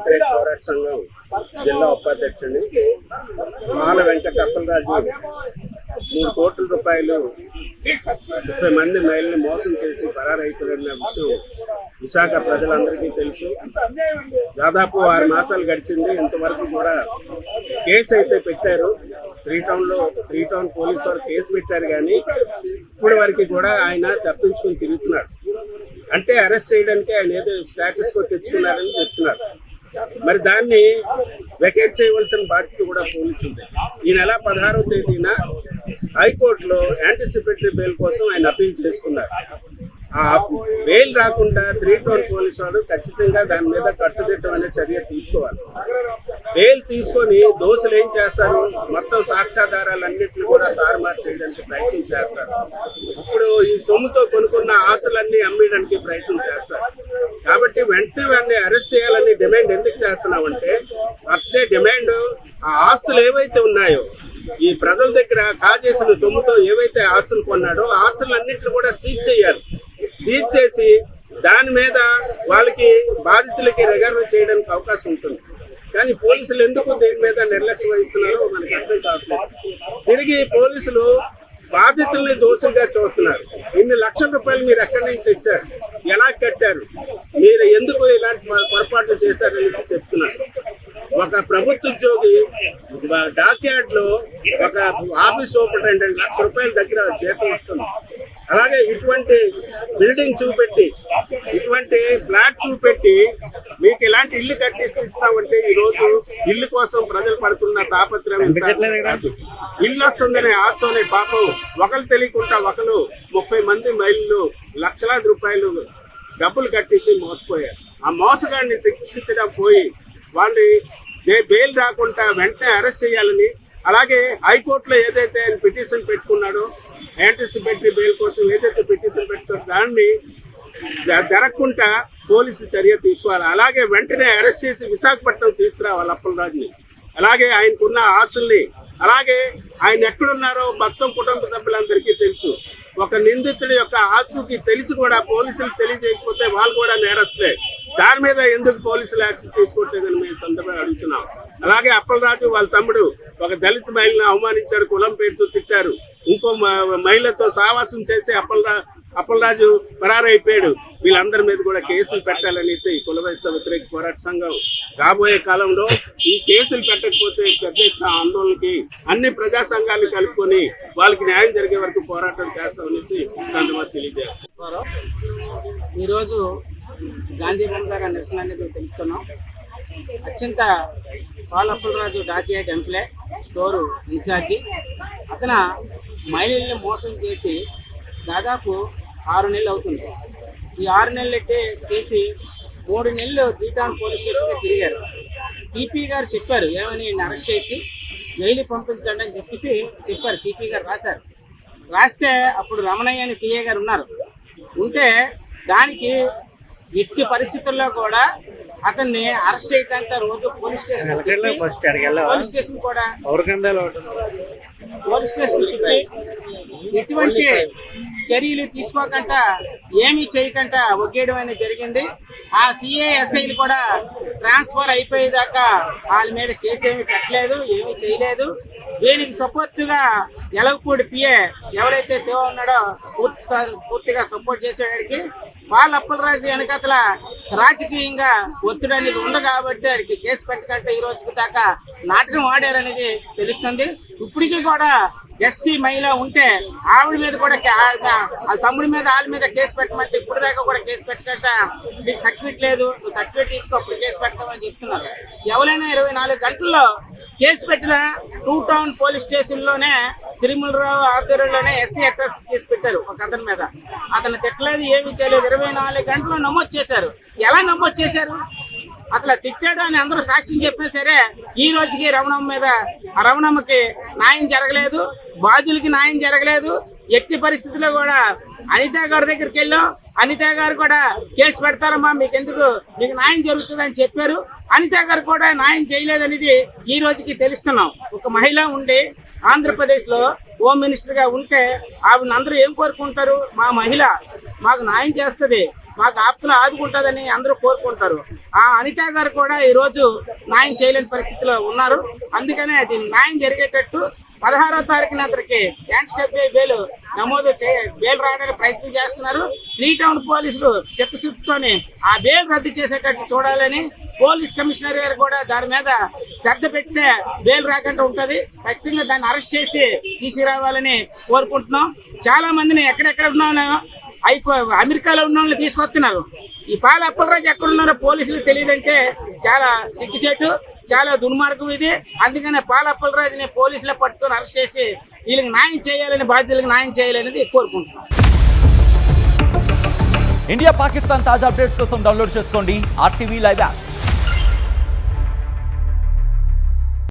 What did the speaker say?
వ్యతిరేక పోరాట సంఘం జిల్లా ఉపాధ్యక్షుడిని. మాల వెంకట అప్పలరాజు 3 కోట్ల రూపాయలు 30 మంది మహిళల్ని మోసం చేసి పరారైపోయిన విషయం విశాఖ ప్రజలందరికీ తెలుసు. దాదాపు 6 మాసాలు గడిచింది. ఇంతవరకు కూడా కేసు అయితే పెట్టారు. త్రీ టౌన్ పోలీసు వారు కేసు పెట్టారు, కానీ ఇప్పటి వరకు కూడా ఆయన తప్పించుకుని తిరుగుతున్నాడు. అంటే అరెస్ట్ చేయడానికి ఆయన ఏదో స్టేటస్ కో తెచ్చుకున్నారని చెప్తున్నారు. మరి దాన్ని వెకేట్ చేయవలసిన బాధ్యత కూడా పోలీసుంది. ఈ నెల 16వ తేదీన హైకోర్టులో యాంటిసిపేటరీ బెయిల్ కోసం ఆయన అప్పీల్ చేసుకున్నారు. ఆ బెయిల్ రాకుండా 3 టౌన్ పోలీసు వాడు ఖచ్చితంగా దాని మీద కట్టుదిట్టమైన చర్య తీసుకోవాలి. బెయిల్ తీసుకొని దోషులు ఏం చేస్తారు, మొత్తం సాక్ష్యాధారాలన్నింటినీ కూడా తారుమారు చేయడానికి ప్రయత్నం చేస్తారు. ఇప్పుడు ఈ సొమ్ముతో కొనుక్కున్న ఆస్తులన్నీ అమ్మేయడానికి ప్రయత్నం చేస్తారు. కాబట్టి వెంటనే అరెస్ట్ చేయాలని డిమాండ్ ఎందుకు చేస్తున్నామంటే, అదే డిమాండ్ ఆ ఆస్తులు ఏవైతే ఉన్నాయో, ఈ ప్రజల దగ్గర కాజేసిన సొమ్ముతో ఏవైతే ఆస్తులు కొన్నాడో ఆస్తులన్నింటినీ కూడా సీజ్ చేయాలి. సీజ్ చేసి దాని మీద వాళ్ళకి బాధితులకి రికవరీ చేయడానికి అవకాశం ఉంటుంది. కానీ పోలీసులు ఎందుకు దీని మీద నిర్లక్ష్యం వహిస్తున్నారో మనకు అర్థం కావట్లేదు. తిరిగి పోలీసులు బాధితుల్ని దోషులుగా చూస్తున్నారు. ఇన్ని లక్షల రూపాయలు మీరు ఎక్కడి నుంచి తెచ్చారు, ఎలా కట్టారు, మీరు ఎందుకు ఇలాంటి పొరపాట్లు చేశారని చెప్తున్నారు. ఒక ప్రభుత్వ ఉద్యోగి డాక్యార్డ్ లో ఒక ఆఫీస్ సూపరింటెండెంట్ ₹1,00,000 దగ్గర జీతం వస్తుంది. అలాగే ఇటువంటి బిల్డింగ్ చూపెట్టి, ఇటువంటి ఫ్లాట్ చూపెట్టి మీకు ఇలాంటి ఇల్లు కట్టించి ఇస్తామంటే ఈ రోజు ఇల్లు కోసం ప్రజలు పడుతున్న తాపత్రయం ఇల్లు వస్తుందనే ఆశతోనే పాపం ఒకరు తెలియకుండా ఒకరు 30 మంది మహిళలు లక్షలాది రూపాయలు డబ్బులు కట్టేసి మోసపోయారు. ఆ మోసగాడిని శిక్షించడం పోయి వాళ్ళని బెయిల్ రాకుండా వెంటనే అరెస్ట్ చేయాలని, అలాగే హైకోర్టులో ఏదైతే ఆయన పిటిషన్ పెట్టుకున్నాడో యాంటిసిపేటరీ బెయిల్ కోసం ఏదైతే పిటిషన్ పెట్టుకున్నారో దాన్ని జరగకుండా పోలీసులు చర్య తీసుకోవాలి. అలాగే వెంటనే అరెస్ట్ చేసి విశాఖపట్నం తీసుకురావాలి అప్పలరాజుని. అలాగే ఆయనకున్న ఆస్తుల్ని, అలాగే ఆయన ఎక్కడున్నారో మొత్తం కుటుంబ సభ్యులందరికీ తెలుసు. ఒక నిందితుడి యొక్క ఆచూకీ తెలిసి కూడా పోలీసులు తెలియజేయకపోతే వాళ్ళు కూడా నేరస్తులే. దాని మీద ఎందుకు పోలీసులు యాక్షన్ తీసుకోవట్లేదని మేము సందర్భంగా అడుగుతున్నాం. అలాగే అప్పలరాజు వాళ్ళ తమ్ముడు ఒక దళిత మహిళను అవమానించారు, కులం పేరుతో తిట్టారు, ఇంకో మహిళతో సావాసం చేసి అప్పలరాజు పరారైపోయాడు. వీళ్ళందరి మీద కూడా కేసులు పెట్టాలనేసి కుల వ్యతిరేక పోరాట సంఘం రాబోయే కాలంలో ఈ కేసులు పెట్టకపోతే పెద్ద ఎత్తున ఆందోళనకి అన్ని ప్రజా సంఘాలను కలుపుకొని వాళ్ళకి న్యాయం జరిగే వరకు పోరాటం చేస్తామనేసి కొంతమంది తెలియజేస్తారు. ఈరోజు గాంధీ భవన్ గారి నిరసన అనేది తెలుపుతున్నాం. అత్యంత పాలప్పలరాజు డాకియార్డ్ ఎంప్లాయ్, స్టోరు ఇన్ఛార్జి. అతను మహిళల్ని మోసం చేసి దాదాపు 6 నెలలు అవుతుంది. ఈ 6 నెలలు చేసి 3 నెలలు 3 టౌన్ పోలీస్ స్టేషన్లో తిరిగారు. సిపి గారు చెప్పారు ఏమని అరెస్ట్ చేసి జైలు పంపించండి అని చెప్పారు. సిపి గారు రాస్తే అప్పుడు రమణయ్య అని సిఏ గారు ఉంటే దానికి ఎట్టి పరిస్థితుల్లో కూడా అతన్ని అరెస్ట్ చేయకుండా రోజు పోలీస్ స్టేషన్ కూడా ఎటువంటి చర్యలు తీసుకోకుండా ఏమీ చేయకుండా ఒగ్గేయడం అనేది జరిగింది. ఆ సిఏ ఎస్ఐలు కూడా ట్రాన్స్ఫర్ అయిపోయేదాకా వాళ్ళ మీద కేసు ఏమీ పెట్టలేదు, ఏమీ చేయలేదు. దీనికి సపోర్టుగా ఎలగపూడి పిఏ ఎవరైతే శివ ఉన్నాడో పూర్తిగా సపోర్ట్ చేసేవాడికి వాళ్ళ అప్పలరాజు వెనకతల రాజకీయంగా ఒత్తిడి అనేది ఉంది కాబట్టి వాడికి కేసు పెట్టకంటే ఈ రోజుకి దాకా నాటకం ఆడారనేది తెలుస్తుంది. ఇప్పటికీ కూడా ఎస్సీ మహిళ ఉంటే ఆవిడ మీద కూడా వాళ్ళ తమ్ముడి మీద వాళ్ళ మీద కేసు పెట్టమంటే ఇప్పుడు దాకా కూడా కేసు పెట్టకుండా నీకు సర్టిఫికేట్ లేదు, నువ్వు సర్టిఫికేట్ తీసుకో అప్పుడు కేసు పెడతామని చెప్తున్నారు. ఎవరైనా 24 గంటల్లో కేసు పెట్టిన 2 టౌన్ పోలీస్ స్టేషన్లోనే తిరుమలరావు ఆధ్వర్యంలోనే ఎస్సీ అడ్రస్ కేసు పెట్టారు ఒక అతని మీద. అతను తిట్టలేదు, ఏమీ చేయలేదు. 24 గంటలు నమోదు చేశారు. ఎలా నమోదు చేశారు? అసలు తిట్టాడు అని అందరూ సాక్ష్యం చెప్పినా సరే ఈ రోజుకి రమణమ్మకి న్యాయం జరగలేదు, బాధ్యులకి న్యాయం జరగలేదు. ఎట్టి పరిస్థితుల్లో కూడా అనితా గారి దగ్గరికి వెళ్ళాం. అనితా గారు కూడా కేసు పెడతారమ్మా, మీకు న్యాయం జరుగుతుంది అని చెప్పారు. అనితా గారు కూడా న్యాయం చేయలేదనేది ఈ రోజుకి తెలుస్తున్నాం. ఒక మహిళ ఉండి ఆంధ్రప్రదేశ్లో హోమ్ మినిస్టర్గా ఉంటే ఆవిడ అందరూ ఏం కోరుకుంటారు? మా మహిళ మాకు న్యాయం చేస్తుంది, మాకు ఆప్తులు ఆదుకుంటుందని అందరూ కోరుకుంటారు. ఆ అనిత గారు కూడా ఈరోజు న్యాయం చేయలేని పరిస్థితిలో ఉన్నారు. అందుకనే అది న్యాయం జరిగేటట్టు 16వ తారీఖున అతనికి యాంటీ బెయిల్ నమోదు బెయిల్ రావడానికి ప్రయత్నం చేస్తున్నారు. 3 టౌన్ పోలీసులు చిత్తశుద్ధితోని ఆ బెయిల్ రద్దు చేసేటట్టు చూడాలని పోలీస్ కమిషనర్ గారు కూడా దాని మీద శ్రద్ధ పెడితే బెయిల్ రాకుండా ఉంటుంది. ఖచ్చితంగా దాన్ని అరెస్ట్ చేసి తీసుకురావాలని కోరుకుంటున్నాం. చాలా మందిని ఎక్కడెక్కడ ఉన్నాను అమెరికాలో ఉన్న వాళ్ళని తీసుకొస్తున్నారు. ఈ పాల అప్పలరాజు ఎక్కడ ఉన్నారో పోలీసులు తెలియదంటే చాలా సిగ్గుచేటు, చాలా దుర్మార్గం ఇది. అందుకనే పాల అప్పలరాజుని పోలీసులు పట్టుకొని అరెస్ట్ చేసి వీళ్ళకి న్యాయం చేయాలని, బాధ్యులకు న్యాయం చేయాలనేది కోరుకుంటున్నాం. ఇండియా పాకిస్తాన్ తాజా అప్డేట్స్ కోసం డౌన్లోడ్ చేసుకోండి RTV లైవ్ యాప్.